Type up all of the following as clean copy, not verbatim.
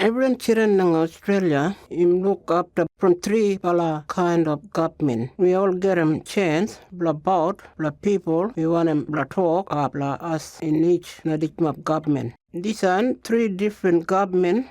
Everyone children in Australia look after from three kind of government. We all get them chance, about people, we want them talk about us in each government. These are three different government.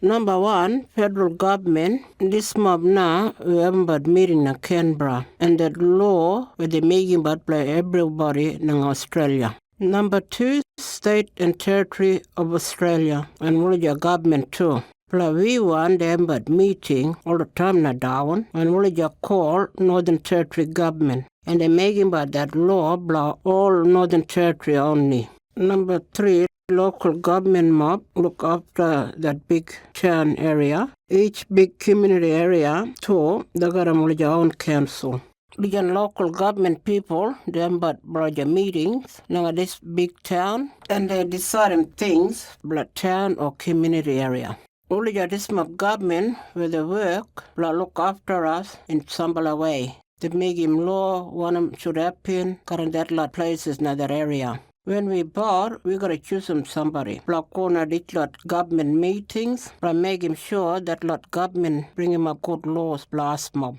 Number one, federal government. This mob now, we haven't meeting in Canberra. And that law, where they making but play everybody in Australia. Number two, state and territory of Australia. And Mulija government too. We want them but meeting all the time now down. And Mulija call Northern Territory government. And they making but that law, all Northern Territory only. Number three, local government mob look after that big town area. Each big community area too, they got their own council. The local government people, they but brother meetings now this big town and they deciding things like town or community area. Only this mob government where they work look after us in some way. They make him law, one of them should happen, current that lot places in that area. When we vote, we gotta choose somebody. Block corner this lot government meetings, but making sure that lot government bring him up good laws last mob.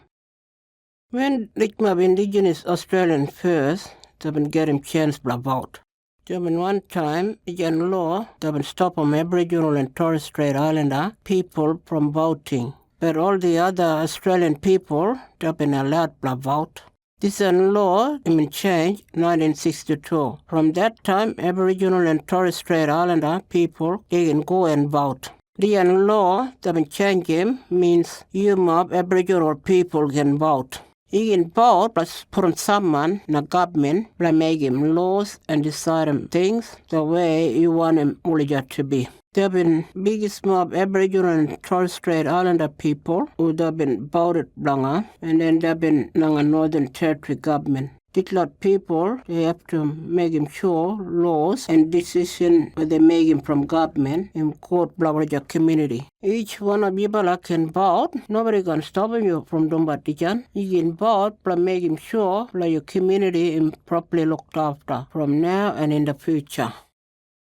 When this mob Indigenous Australian first, they've been getting chance to vote. There been one time, in law, they've been stopping Aboriginal and Torres Strait Islander people from voting. But all the other Australian people, they've been allowed to vote. This law been changed 1962. From that time, Aboriginal and Torres Strait Islander people, they can go and vote. The law that been changed means you mob Aboriginal people can vote. You can vote, but put on someone in the government, like make him laws and decide him things the way you want him to be. There have been biggest mob Aboriginal and Torres Strait Islander people who have been voted longer, and then there have been Northern Territory government. These lot people, they have to make him sure laws and decision where they make him from government in court Blawaja community. Each one of you can vote. Nobody can stop you from doing what you can. You can vote, but make him sure that your community is properly looked after from now and in the future.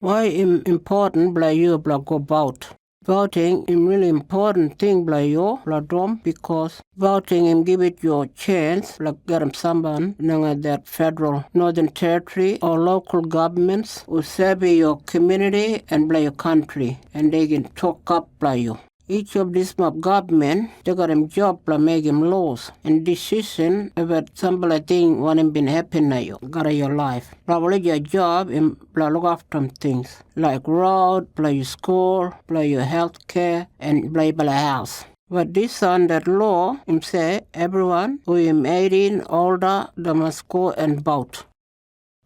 Why important you go vote? Voting is really important thing because voting give it your chance get someone that federal Northern Territory or local governments will serve your community and your country and they can talk up you. Each of these mob government, they got him job make him laws and decision about some thing what him been happening to you, got your life. Probably your job in look after things like road, your school, your health care, and your house. But this under law, him say everyone who is 18 older, they must go and vote.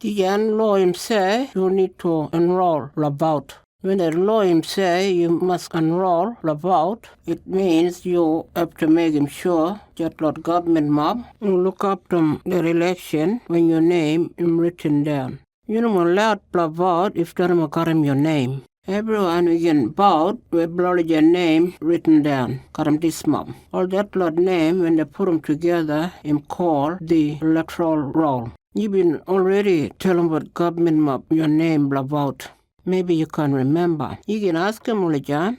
The law him say you need to enroll vote. When the law him say you must enroll vote, it means you have to make him sure that lot government mob you look up to their election when your name is written down. You don't allowed to vote if you don't got him your name. Everyone who can vote with your name written down. Got him this mob. All that lot name when they put them together him call the electoral roll. You've been already telling what government mob your name vote. Maybe you can remember. You can ask him,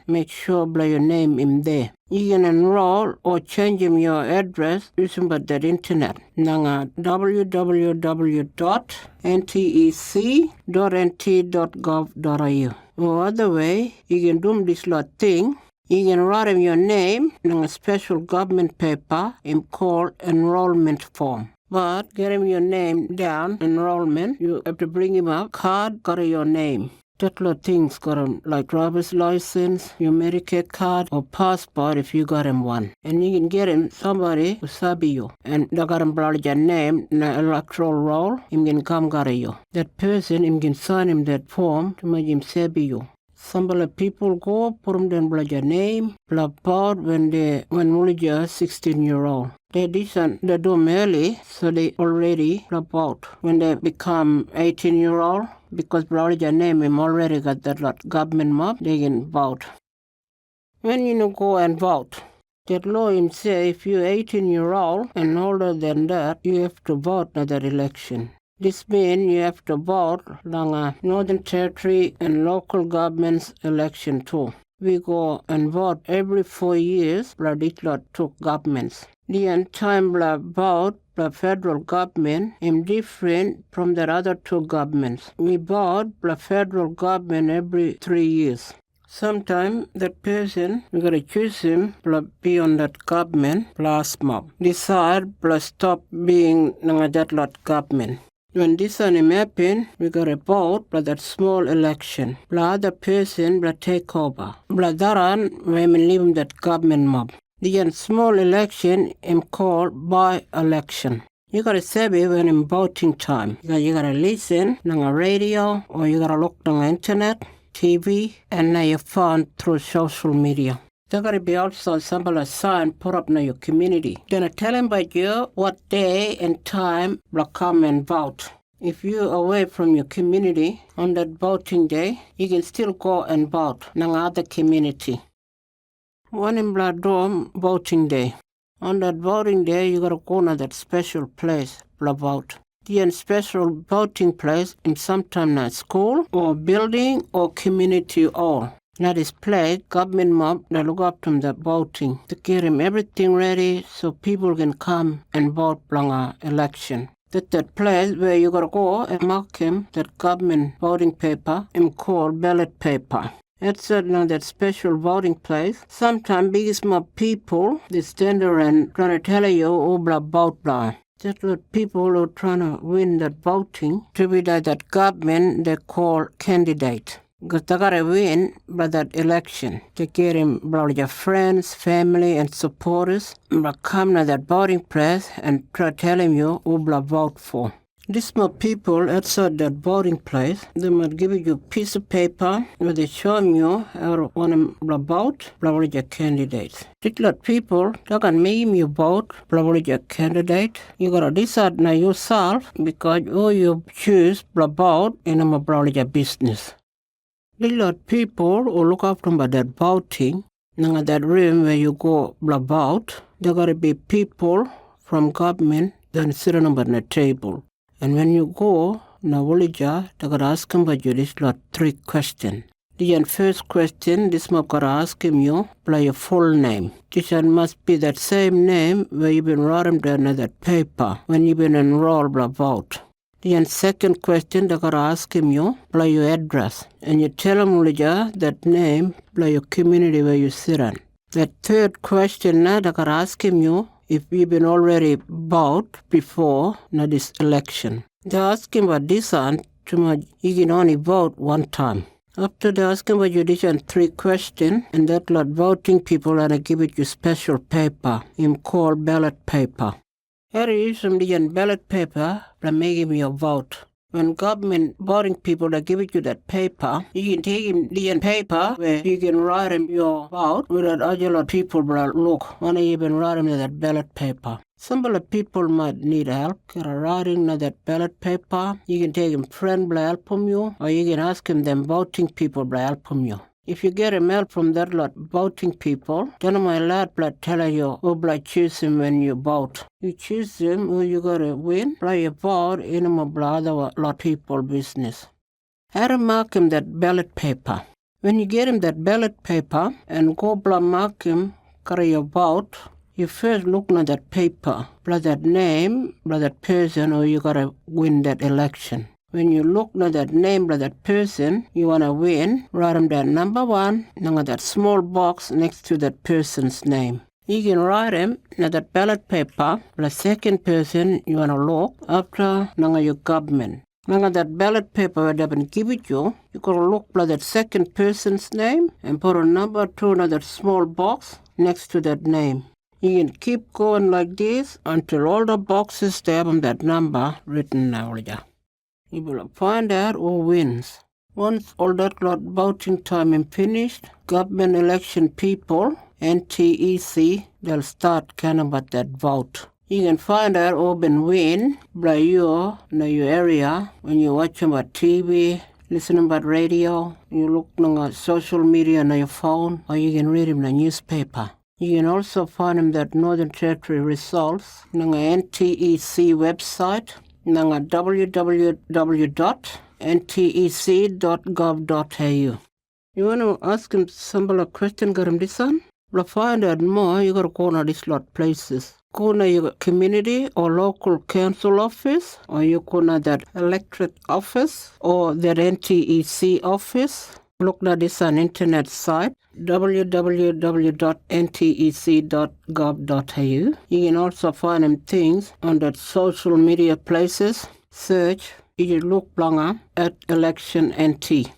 make sure your name in there. You can enroll or change him your address using that internet. Nanga www.ntec.nt.gov.au. Or other way, you can do this lot thing. You can write him your name in a special government paper called enrollment form. But get him your name down, enrollment, you have to bring him up, card, got your name. That lot of things got him like driver's license, your Medicare card, or passport if you got him one. And you can get him somebody who sabi you. And they got him your name in the electoral roll, him can come got you. That person, him can sign him that form to make him sabi you. Some of the people go, put them down your name, vote when only just 16-year-old. They do them early, so they already vote. When they become 18-year-old, because your name is already got that lot government mob, they can vote. When you go and vote, that law say if you're 18-year-old and older than that, you have to vote in that election. This means you have to vote on a Northern Territory and local government's election too. we go and vote every 4 years, blah this lot two governments. The time blah vote the federal government is different from the other two governments. We vote the federal government every 3 years. Sometimes that person, we gotta choose him, plus be on that government, plus mob. Decide, plus stop being that lot government. When this one happen, we gotta vote for that small election. The other person will take over. But that one, when we leave that government mob. The small election is called by-election. You gotta save it when it's voting time. You gotta listen on a radio, or you gotta look on the internet, TV, and your phone through social media. There gotta be also some sign put up in your community. Then tell them about you what day and time will come and vote. If you're away from your community on that voting day, you can still go and vote in other community. One in blood dorm voting day. On that voting day, you gotta go to that special place to vote. The special voting place in sometime at school or building or community hall. Now this place, government mob, they look up to the voting to get him everything ready so people can come and vote for election. That place where you gotta go and mark him that government voting paper and called ballot paper. It's that special voting place. Sometimes biggest mob people, they stand there and trying to tell you who vote blah. Just the people who are trying to win that voting to be that government they call candidate. Because they gotta win by that election to get him brought your friends, family, and supporters come to that voting place and try telling you who will vote for. These more people outside that voting place, they might give you a piece of paper where they show you how to want to vote, probably your candidates. These people, they can make you vote, probably your candidate. You gotta decide now yourself because who you choose to vote in probably your business. These people who look after that voting, in that room where you go to vote, there gotta be people from government that sit on the table. And when you go, Nawolija, they gotta ask him about you this lot 3 questions. The first question, this mob gotta ask him you, your full name. This must be that same name where you've been writing down on that paper when you've been enrolled to vote. The second question, they gotta ask him you, your address. And you tell him that name, your community where you sit on. That third question, they gotta ask him you, if you've been already vote before this election. They ask him about this one, you can only vote one time. After they ask him about your 3 questions, and that lot voting people are give it you special paper, called ballot paper. Here is some ballot paper that make him your vote. When government voting people that give it you that paper, you can take him the paper where you can write him your vote without other lot people will look when you even write him that ballot paper. Some of the people might need help writing that ballot paper. You can take him friend will help you, or you can ask him them voting people will help you. If you get a mail from that lot voting people, then my lad will tell you who will choose him when you vote. You choose him who you gotta win, play a vote in a other lot people business. How to mark him that ballot paper. When you get him that ballot paper and go mark him, carry your vote, you first look at that paper, that name, that person who you gotta win that election. When you look at that name of that person you want to win, write them down number 1, and that small box next to that person's name. You can write them in that ballot paper, the second person you want to look after your government. Now that ballot paper they've been give it you can look at that second person's name and put a number 2 in that small box next to that name. You can keep going like this until all the boxes they have that number written now. You will find out who wins. Once all that lot voting time is finished, government election people, NTEC, they'll start counting about that vote. You can find out who been win by your area when you watch about TV, listen about radio, you look on social media on your phone, or you can read them in the newspaper. You can also find them that Northern Territory results on the NTEC website, www.ntec.gov.au. You want to ask him simple question, garam disan? To find out more, you got to go to these lot places. Go to your community or local council office, or you go to that electorate office or that NTEC office. Look at this on internet site www.ntec.gov.au. You can also find them things on that social media places. Search, you look longer at election NT.